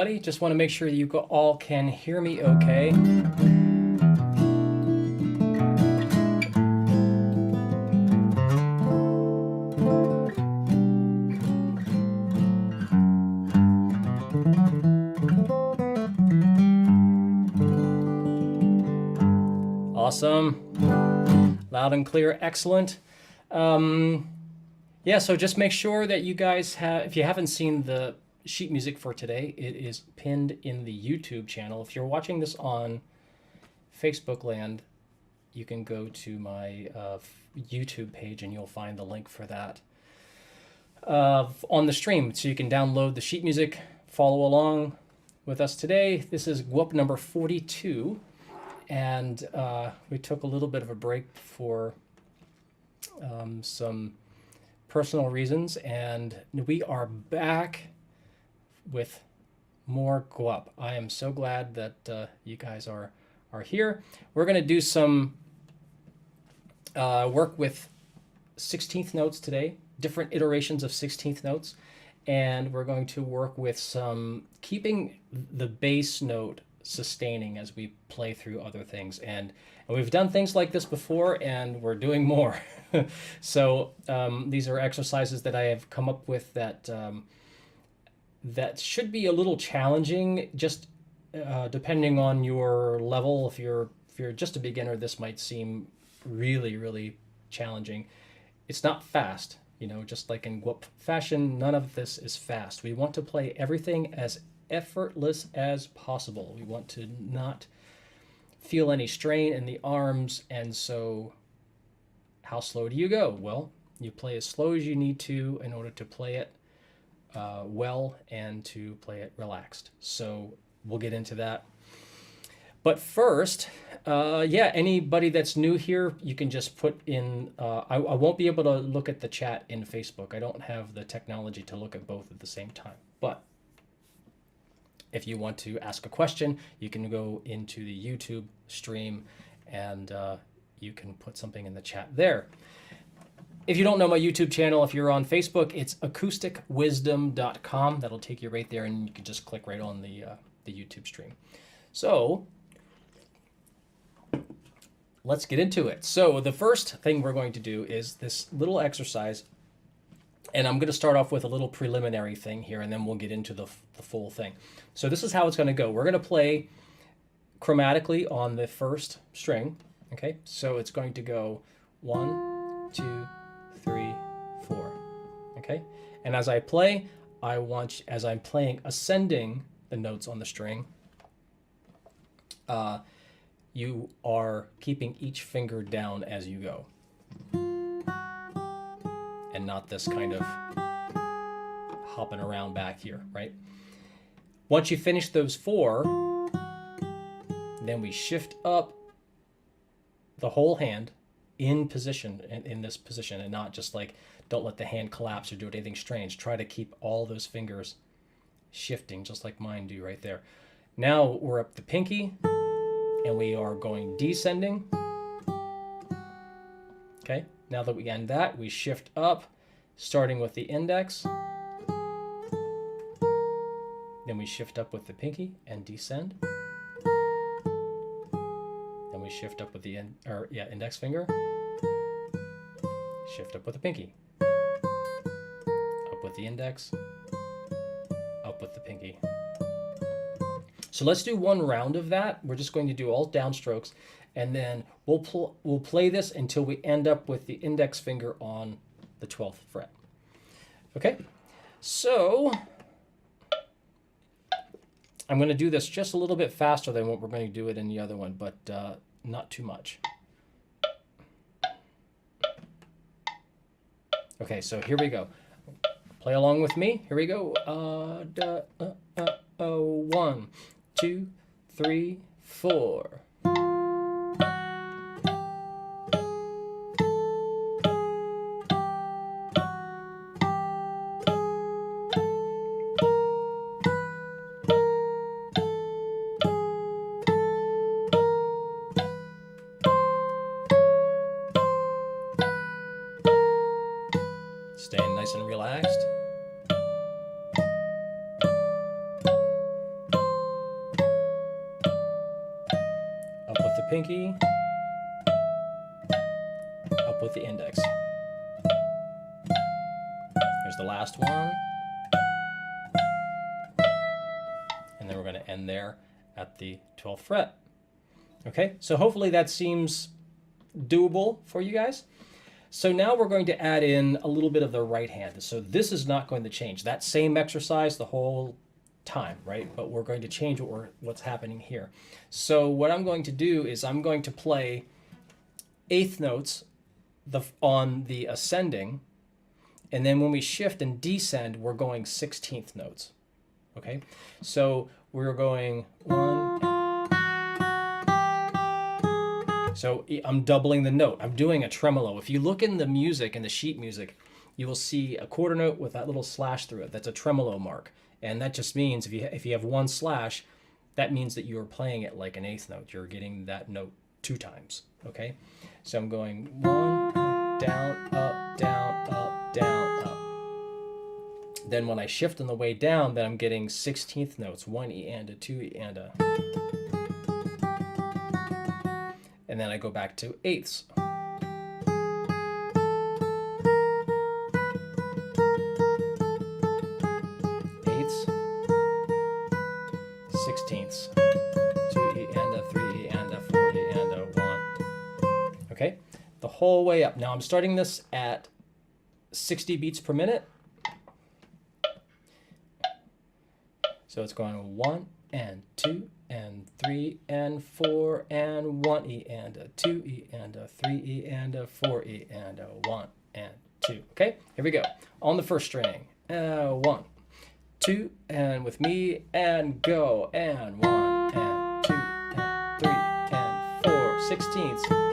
everybody. Just want to make sure you all can hear me okay. Awesome. Loud and clear. Excellent. Yeah, so just make sure that you guys have, if you haven't seen the sheet music for today, it is pinned in the YouTube channel. If you're watching this on Facebook land, you can go to my YouTube page and you'll find the link for that on the stream. So you can download the sheet music, follow along with us today. This is Gwup number 42. And we took a little bit of a break for some personal reasons, and we are back with more Gwup. I am so glad that you guys are here. We're going to do some work with 16th notes today, different iterations of 16th notes, and we're going to work with some keeping the bass note sustaining as we play through other things. And we've done things like this before, and we're doing more. So these are exercises that I have come up with that that should be a little challenging, just depending on your level. If you're just a beginner, this might seem really challenging. It's not fast, you know, just like in Gwup fashion, none of this is fast. We want to play everything as effortless as possible. We want to not feel any strain in the arms, and so how slow do you go? Well, you play as slow as you need to in order to play it well and to play it relaxed. So we'll get into that. But first, yeah, anybody that's new here, you can just put in, I won't be able to look at the chat in Facebook. I don't have the technology to look at both at the same time. But if you want to ask a question, you can go into the YouTube stream and you can put something in the chat there. If you don't know my YouTube channel, if you're on Facebook, it's acousticwisdom.com. That'll take you right there, and you can just click right on the YouTube stream. So let's get into it. So the first thing we're going to do is this little exercise. And I'm going to start off with a little preliminary thing here, and then we'll get into the full thing. So this is how it's going to go. We're going to play chromatically on the first string. Okay, so it's going to go 1, 2, 3, 4. Okay, and as I play, as I'm playing ascending the notes on the string, you are keeping each finger down as you go, and not this kind of hopping around back here, right? Once you finish those 4, then we shift up the whole hand in position, in this position, and not just like, don't let the hand collapse or do anything strange. Try to keep all those fingers shifting, just like mine do right there. Now we're up the pinky, and we are going descending. Okay, now that we end that, we shift up, starting with the index. Then we shift up with the pinky and descend. Then we shift up with the index finger. Shift up with the pinky. Up with the index. Up with the pinky. So let's do one round of that. We're just going to do all downstrokes, and then we'll play this until we end up with the index finger on the 12th fret. Okay, so I'm going to do this just a little bit faster than what we're going to do it in the other one, but not too much. Okay, so here we go. Play along with me. Here we go. 1, 2, 3, 4. Staying nice and relaxed. up with the pinky, up with the index. Here's the last one. And then we're going to end there at the 12th fret. Okay, so hopefully that seems doable for you guys. So now we're going to add in a little bit of the right hand. So this is not going to change. That same exercise the whole time, right? But we're going to change what's happening here. So what I'm going to do is I'm going to play eighth notes on the ascending, and then when we shift and descend, we're going 16th notes. Okay, so we're going 1. So I'm doubling the note. I'm doing a tremolo. If you look in the music, in the sheet music, you will see a quarter note with that little slash through it. That's a tremolo mark. And that just means if you have one slash, that means that you're playing it like an eighth note. You're getting that note 2 times. Okay? So I'm going 1, down, up, down, up, down, up. Then when I shift on the way down, then I'm getting 16th notes. 1 E and a, 2 E and a. And then I go back to eighths. Eighths, 16ths, 2 E and a, 3 E and a, 4 E and a, 1. Okay, the whole way up. Now I'm starting this at 60 beats per minute. So it's going 1 and 2 and 3 and 4 and 1 E and a, 2 E and a, 3 E and a, 4 E and a, 1 and 2. Okay, here we go. On the first string, 1, 2, and with me, and go, and 1 and 2 and 3 and 4, 16ths.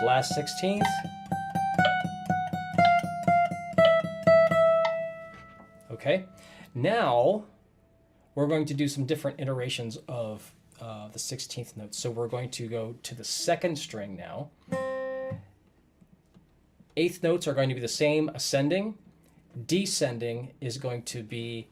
Last 16th. Okay, now we're going to do some different iterations of the 16th note. So we're going to go to the second string now. Eighth notes are going to be the same ascending. Descending is going to be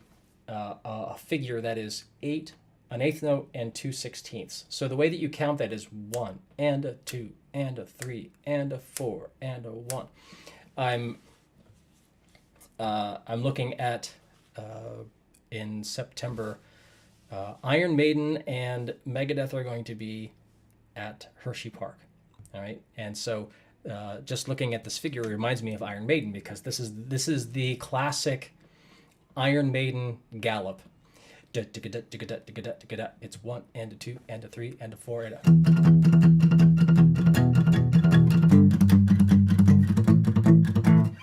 a figure that is 8, an eighth note, and 2 16ths. So the way that you count that is 1 and a 2 and a 3 and a 4 and a 1. I'm looking at in September, Iron Maiden and Megadeth are going to be at Hershey Park. All right, and so just looking at this figure reminds me of Iron Maiden, because this is the classic Iron Maiden gallop. It's 1 and a 2 and a 3 and a 4 and a.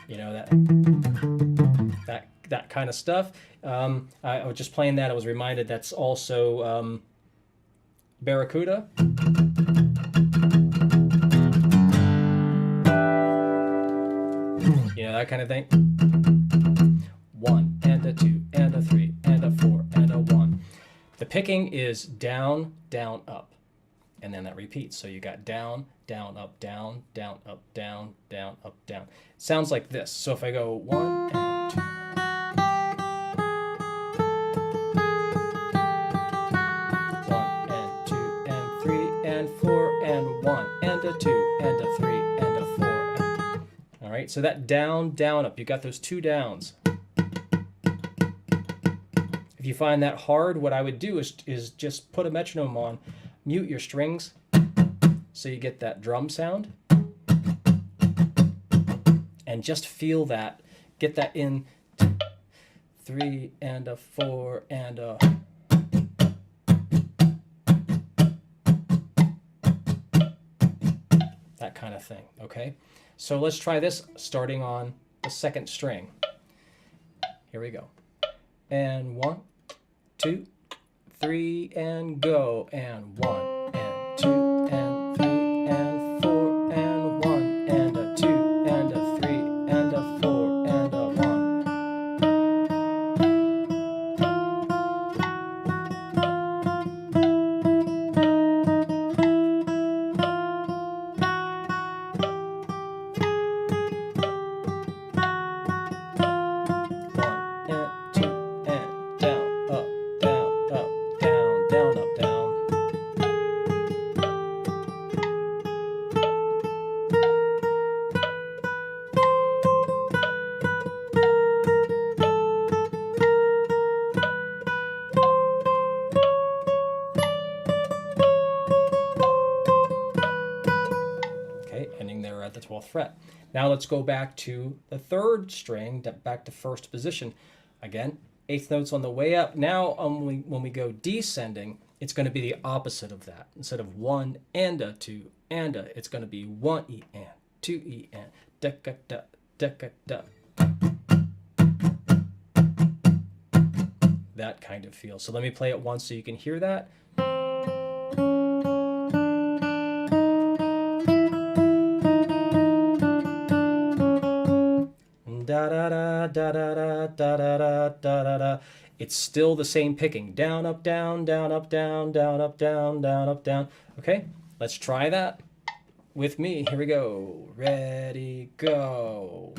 You know, that kind of stuff. I was just playing that. I was reminded that's also Barracuda. You know, that kind of thing. 1 and a 2 and a 3 and a 4 and a 1. The picking is down, down, up. And then that repeats. So you got down, down, up, down, down, up, down, down, up, down. It sounds like this. So if I go 1 and 2. 1 and 2 and 3 and 4 and 1 and a 2 and a 3 and a 4. And... All right, so that down, down, up. You got those 2 downs. If you find that hard, what I would do is just put a metronome on, mute your strings, so you get that drum sound, and just feel that, get that in 3 and a 4 and a. That kind of thing, okay? So let's try this starting on the second string. Here we go. And 1, 2, 3, and go. And 1, and 2, and 3, and 4, and 1, and a 2, and a 3, and a 4, and a 1. Ending there at the 12th fret. Now let's go back to the 3rd string, back to 1st position. Again, 8th notes on the way up. Now when we go descending, it's going to be the opposite of that. Instead of 1 and a 2 and a, it's going to be 1 E and 2 E and da da da da da. That kind of feel. So let me play it once so you can hear that. Da da da da da da da da da da. It's still the same picking. Down, up, down, down, up, down, down, up, down, down, up, down. Okay, let's try that with me. Here we go. Ready, go.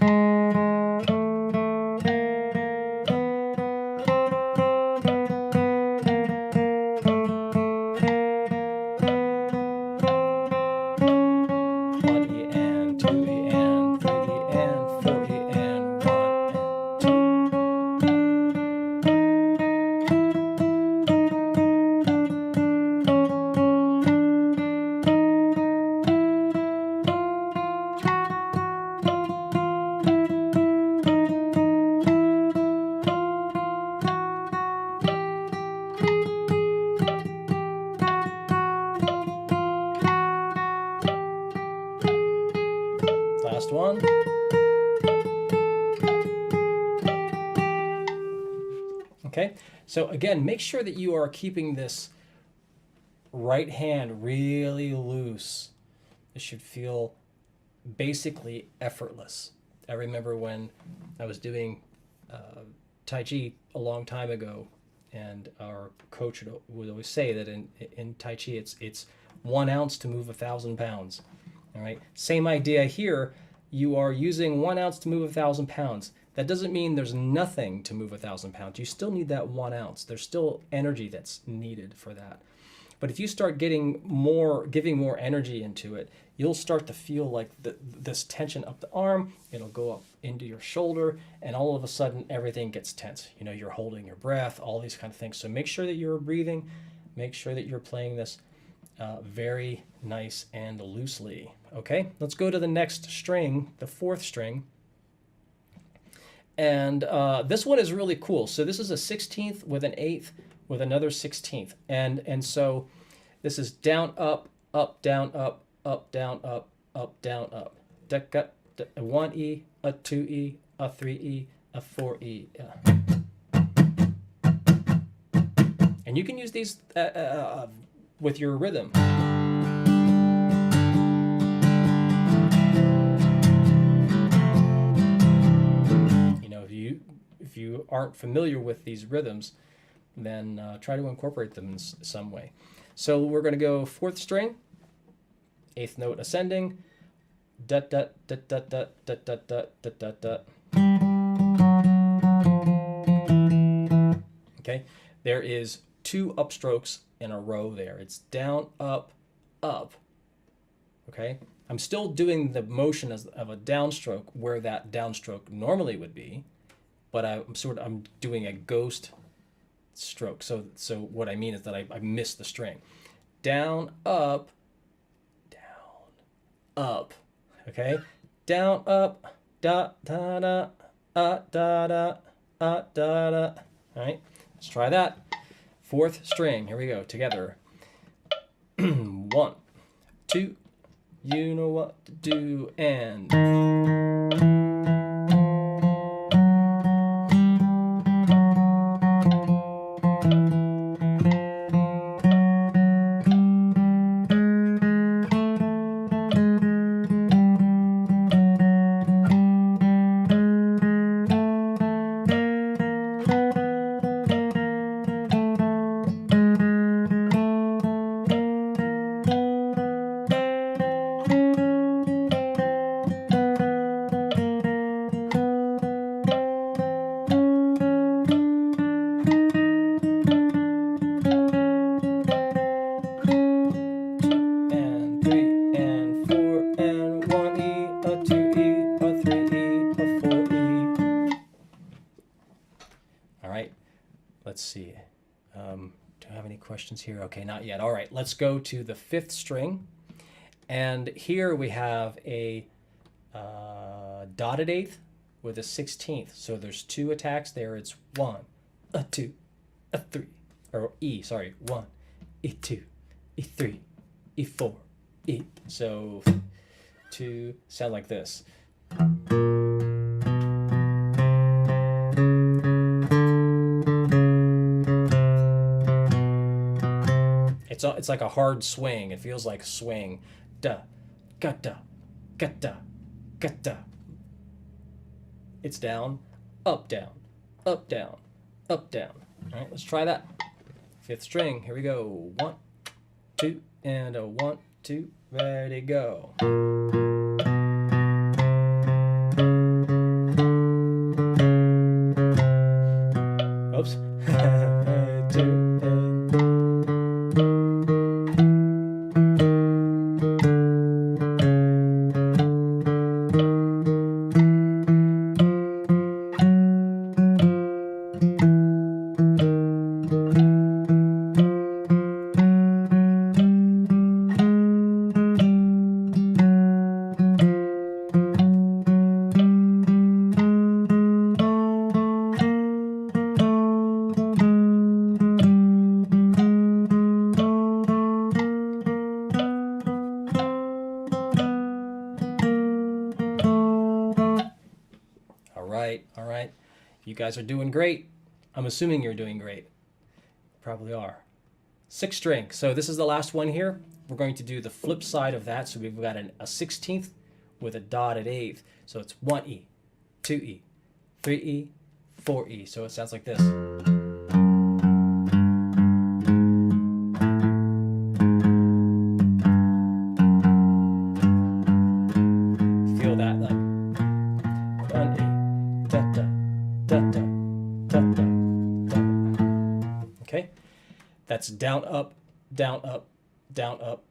Last one. Okay, so again, make sure that you are keeping this right hand really loose. It should feel basically effortless. I remember when I was doing Tai Chi a long time ago, and our coach would always say that in Tai Chi it's 1 ounce to move 1,000 pounds. All right, same idea here. You are using 1 ounce to move 1,000 pounds. That doesn't mean there's nothing to move 1,000 pounds. You still need that 1 ounce. There's still energy that's needed for that. But if you start giving more energy into it, you'll start to feel like this tension up the arm. It'll go up into your shoulder, and all of a sudden everything gets tense. You know, you're holding your breath, all these kind of things. So make sure that you're breathing. Make sure that you're playing this very nice and loosely. Okay, let's go to the next string, the 4th string. And this one is really cool. So this is a 16th with an 8th with another 16th. And so this is down, up, down, up, down, up, down, up. 1 E, a 2 E, a 3 E, a 4 E. And you can use these with your rhythm. If you aren't familiar with these rhythms, then try to incorporate them in some way. So we're going to go 4th string, 8th note ascending, da da da da da da da da da da da. Okay, there is 2 upstrokes in a row there. It's down, up, up. Okay, I'm still doing the motion of a downstroke where that downstroke normally would be, but I'm doing a ghost stroke. So what I mean is that I miss the string. Down, up, okay? Down, up, da, da, da, da, da, da, da. All right, let's try that. 4th string, here we go, together. 1, 2, you know what to do, and... let's see. Do I have any questions here? Okay, not yet. All right, let's go to the 5th string. And here we have a dotted 8th with a 16th. So there's 2 attacks there. It's 1, a 2, a 3, or E, sorry, 1, E2, E3, E4, E. So 2 sound like this. It's like a hard swing. It feels like swing. Da, ga-da, ga-da, ga-da. It's down, up, down, up, down, up, down. All right, let's try that. 5th string. Here we go. 1, 2, and a 1, 2. Ready, go. Oops. 2. All right. You guys are doing great. I'm assuming you're doing great. Probably are. 6th string. So this is the last one here. We're going to do the flip side of that. So we've got a 16th with a dotted 8th. So it's 1E, 2E, 3E, 4E. So it sounds like this. Feel that like 1E, da da da da da da da. Okay, that's down up, down up, down up,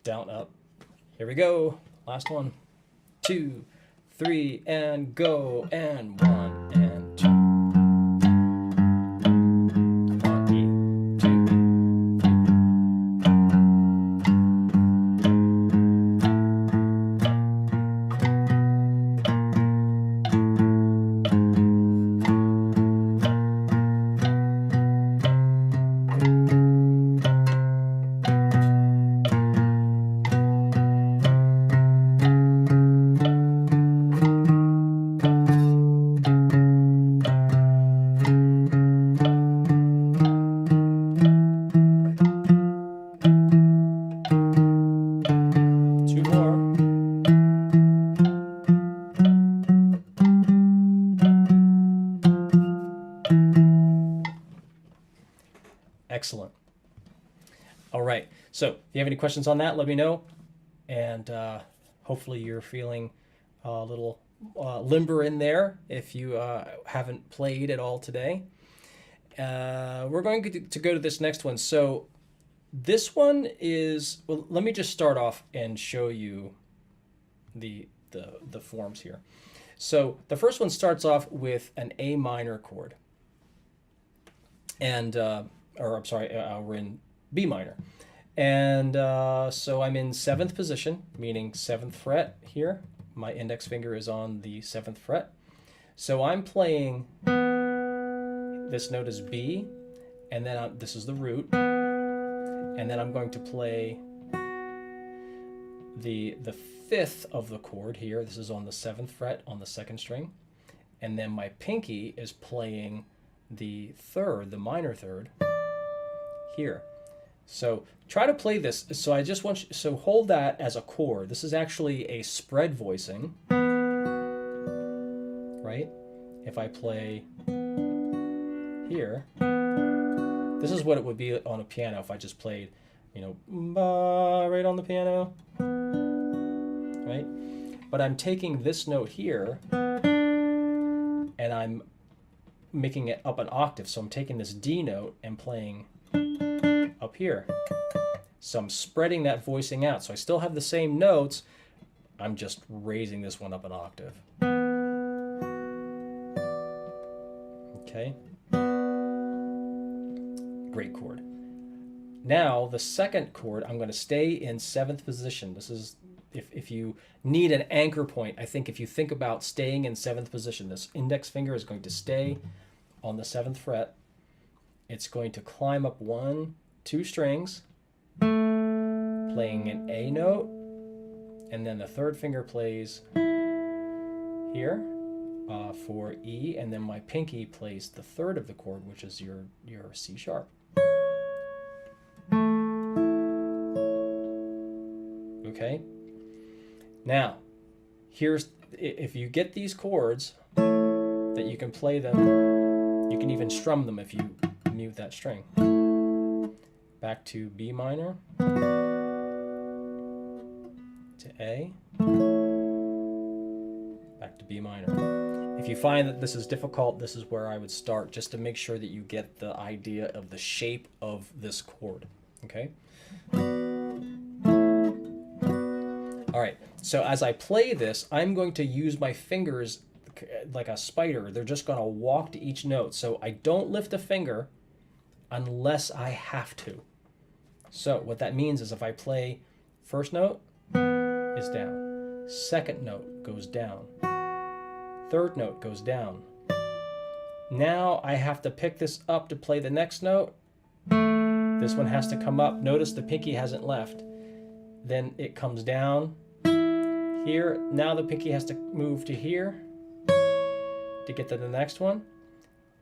down up. Here we go. Last one. 2, 3, and go, and 1 and 2. 1E, 2E. Excellent. All right. So if you have any questions on that, let me know. And hopefully you're feeling a little limber in there if you haven't played at all today. We're going to go to this next one. So this one is, well, let me just start off and show you the forms here. So the first one starts off with an A minor chord. And or I'm sorry, we're in B minor. And so I'm in 7th position, meaning 7th fret here. My index finger is on the 7th fret. So I'm playing, this note is B, and then this is the root. And then I'm going to play the 5th of the chord here. This is on the 7th fret on the 2nd string. And then my pinky is playing the 3rd, the minor 3rd, here. So try to play this. So I just want you, so hold that as a chord. This is actually a spread voicing, right? If I play here, this is what it would be on a piano if I just played, you know, ba, right on the piano, right? But I'm taking this note here and I'm making it up an octave. So I'm taking this D note and playing up here. So I'm spreading that voicing out. So I still have the same notes. I'm just raising this one up an octave. Okay. great chord. Now the second chord, I'm going to stay in 7th position. This is, if you need an anchor point, I think if you think about staying in 7th position, this index finger is going to stay on the 7th fret. It's going to climb up 1, 2 strings, playing an A note, and then the third finger plays here for E, and then my pinky plays the third of the chord, which is your C sharp. Okay. Now, here's, if you get these chords that you can play them, you can even strum them if you mute that string. Back to B minor, to A, back to B minor. If you find that this is difficult, this is where I would start, just to make sure that you get the idea of the shape of this chord. Okay? All right, so as I play this, I'm going to use my fingers like a spider. They're just going to walk to each note. So I don't lift a finger unless I have to. So what that means is if I play first note is down, second note goes down, third note goes down. Now I have to pick this up to play the next note. This one has to come up. Notice the pinky hasn't left. Then it comes down here. Now the pinky has to move to here to get to the next one.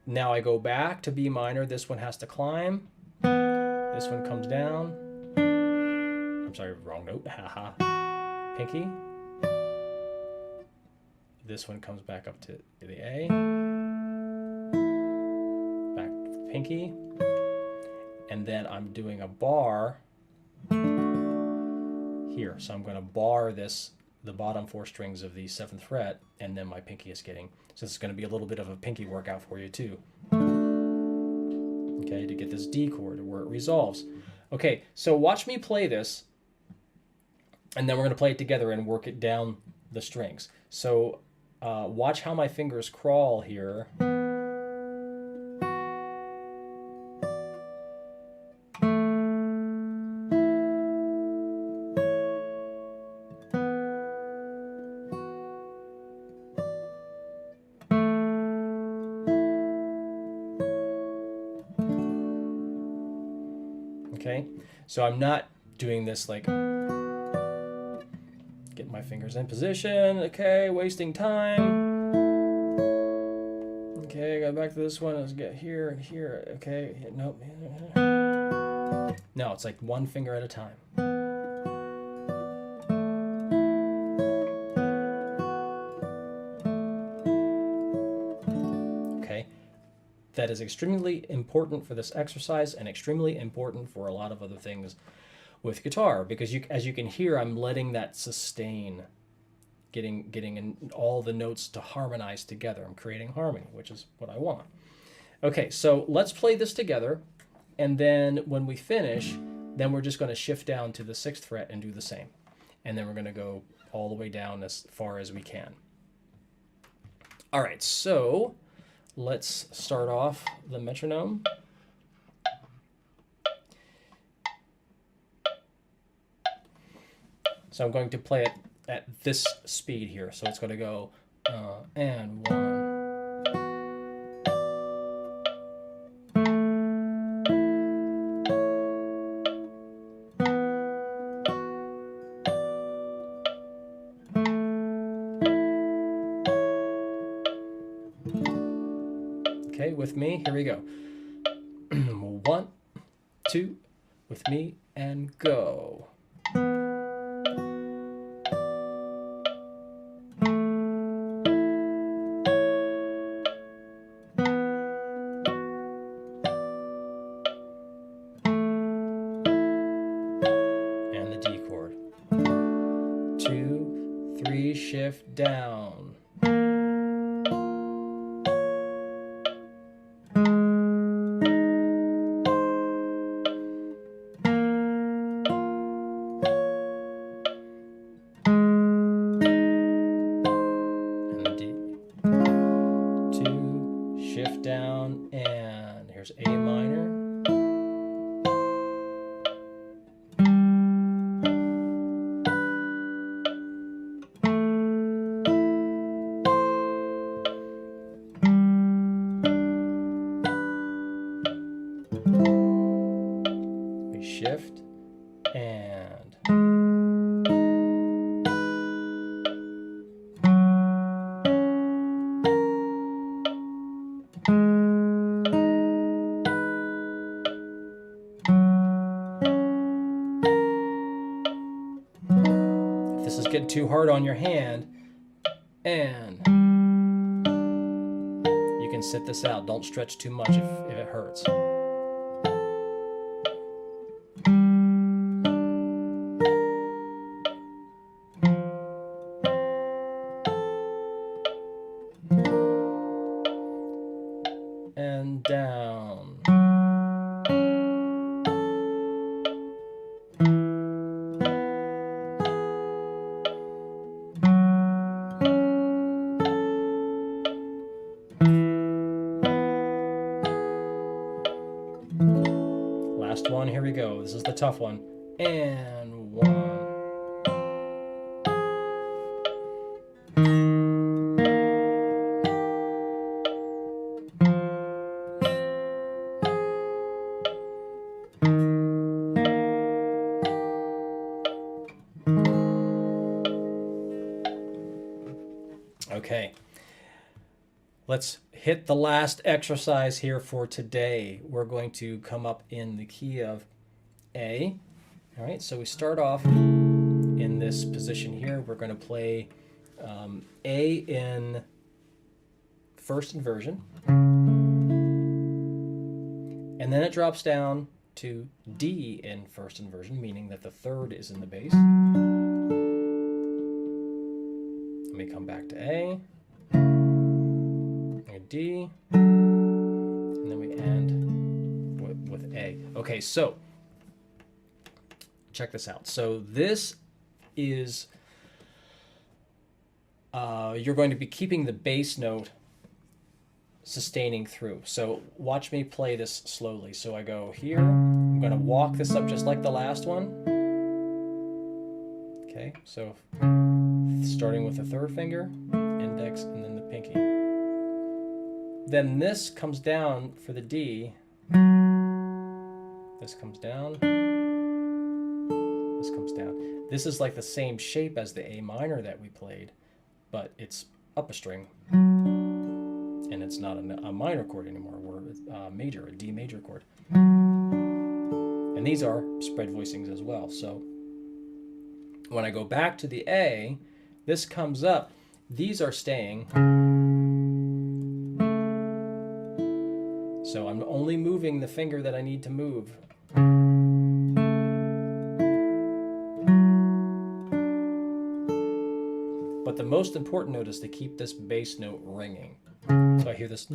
Now I go back to B minor. This one has to climb. This one comes down. I'm sorry, wrong note. Haha. Pinky. This one comes back up to the A. Back to the pinky. And then I'm doing a bar here. So I'm going to bar this, the bottom 4 strings of the 7th fret, and then my pinky is getting, so this is going to be a little bit of a pinky workout for you too. Okay, to get this D chord where it resolves. Okay, so watch me play this, and then we're going to play it together and work it down the strings. So watch how my fingers crawl here. Okay, so I'm not doing this like get my fingers in position. Okay, wasting time. Okay, go back to this one. Let's get here and here. Okay, nope. No, it's like one finger at a time. That is extremely important for this exercise and extremely important for a lot of other things with guitar, because as you can hear, I'm letting that sustain, getting in all the notes to harmonize together. I'm creating harmony, which is what I want. Okay, so let's play this together, and then when we finish, then we're just going to shift down to the 6th fret and do the same. And then we're going to go all the way down as far as we can. All right, so let's start off the metronome. So I'm going to play it at this speed here. So it's going to go and 1. Okay, with me, here we go. 1, 2, with me, and go. And the D chord. 2, 3, shift down. Shift down, and here's A minor, shift, and if this is getting too hard on your hand, and you can sit this out. Don't stretch too much if it hurts. And down. Last one, here we go. This is the tough one. And one. Okay, let's hit the last exercise here for today. We're going to come up in the key of A. All right, so we start off in this position here. We're going to play A in first inversion, and then it drops down to D in first inversion, meaning that the third is in the bass. Let me come back to A, and D, and then we end with A. Okay, so check this out. So this is, you're going to be keeping the bass note sustaining through. So watch me play this slowly. So I go here, I'm going to walk this up just like the last one. Okay, so starting with the third finger, index, and then the pinky. Then this comes down for the D. This comes down. This comes down. This is like the same shape as the A minor that we played, but it's up a string. And it's not a minor chord anymore. We're major, a D major chord. And these are spread voicings as well. So when I go back to the A, this comes up. These are staying. So I'm only moving the finger that I need to move. But the most important note is to keep this bass note ringing. So I hear this.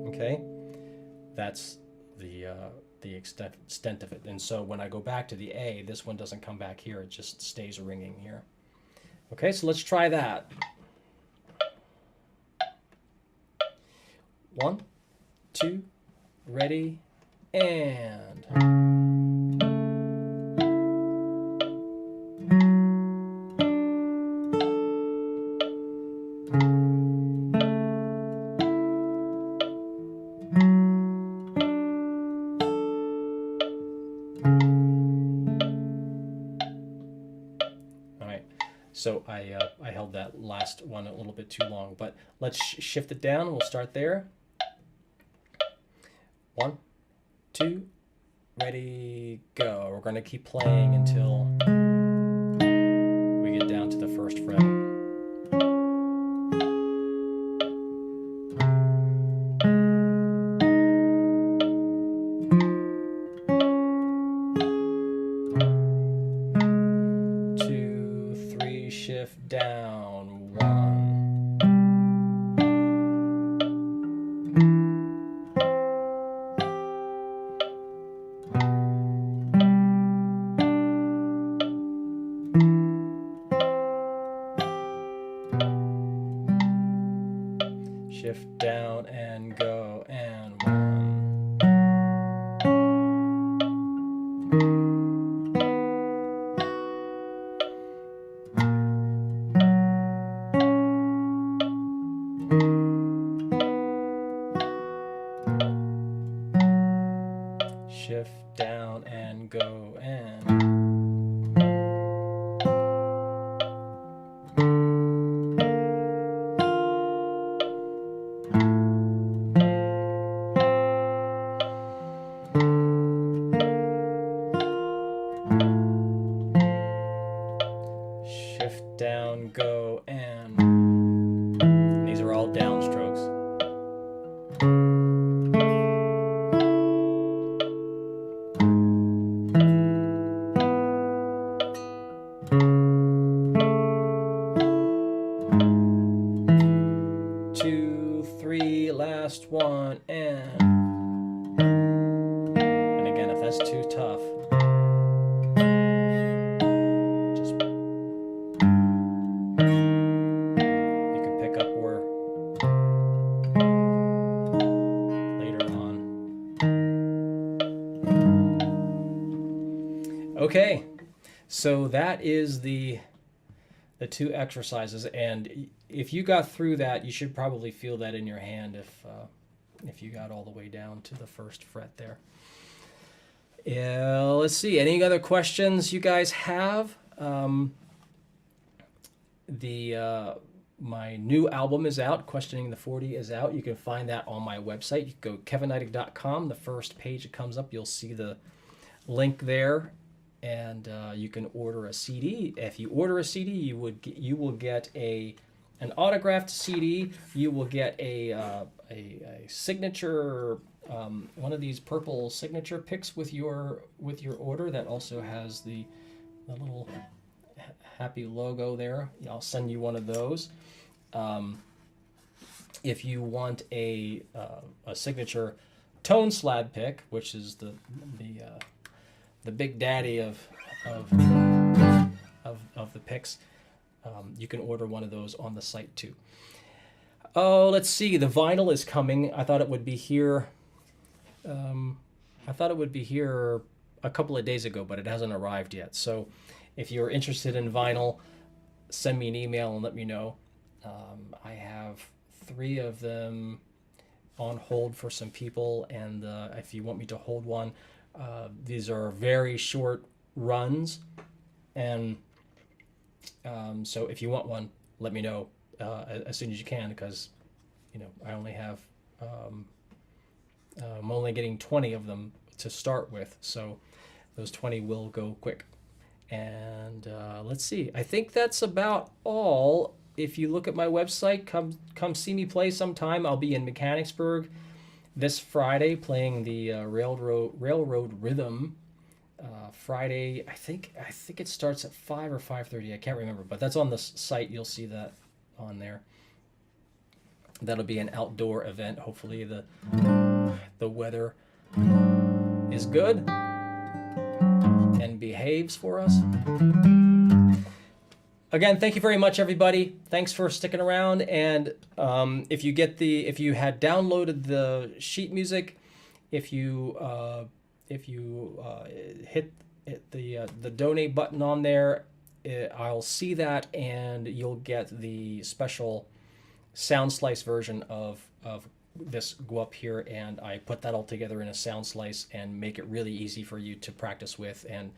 Okay, that's the extent of it. And so when I go back to the A, this one doesn't come back here. It just stays ringing here. Okay, so let's try that. 1, 2, ready, and. So I held that last one a little bit too long, but let's shift it down. We'll start there. 1, 2, ready, go. We're going to keep playing until we get down to the first fret. Shift down, 1. shift down and go and. Shift down, go and. And these are all downstrokes. 2, 3, last one, and again, if that's too tough, just you can pick up where later on. Okay, so that is the two exercises, and if you got through that, you should probably feel that in your hand if you got all the way down to the first fret there. Yeah, let's see. Any other questions you guys have? My new album is out. Questioning the 40 is out. You can find that on my website. You can go kevinneidig.com. The first page that comes up, you'll see the link there. And you can order a CD. If you order a CD, you will get an autographed CD. You will get a signature, one of these purple signature picks with your order that also has the little happy logo there. I'll send you one of those. If you want a signature tone slab pick, which is the big daddy of the picks, you can order one of those on the site too. Oh, let's see. The vinyl is coming. I thought it would be here. I thought it would be here a couple of days ago, but it hasn't arrived yet. So, if you're interested in vinyl, send me an email and let me know. I have 3 of them on hold for some people, and if you want me to hold one. These are very short runs, and so if you want one, let me know as soon as you can, because I only have I'm only getting 20 of them to start with, so those 20 will go quick. And let's see, I think that's about all. If you look at my website, come see me play sometime. I'll be in Mechanicsburg this Friday playing the Railroad Rhythm. Friday, I think it starts at 5 or 5:30. I can't remember, but that's on the site. You'll see that on there. That'll be an outdoor event. Hopefully the weather is good and behaves for us. Again, thank you very much, everybody. Thanks for sticking around. And if you had downloaded the sheet music, if you hit the donate button on there, I'll see that, and you'll get the special sound slice version of this Gwup here, and I put that all together in a sound slice and make it really easy for you to practice with and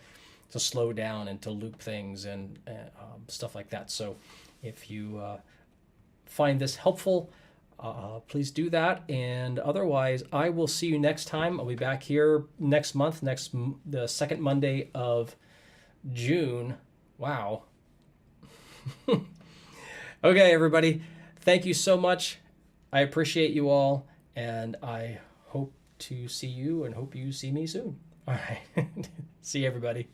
to slow down and to loop things and stuff like that. So if you find this helpful, please do that. And otherwise, I will see you next time. I'll be back here next month, the second Monday of June. Wow. Okay, everybody. Thank you so much. I appreciate you all, and I hope to see you and hope you see me soon. All right. See you, everybody.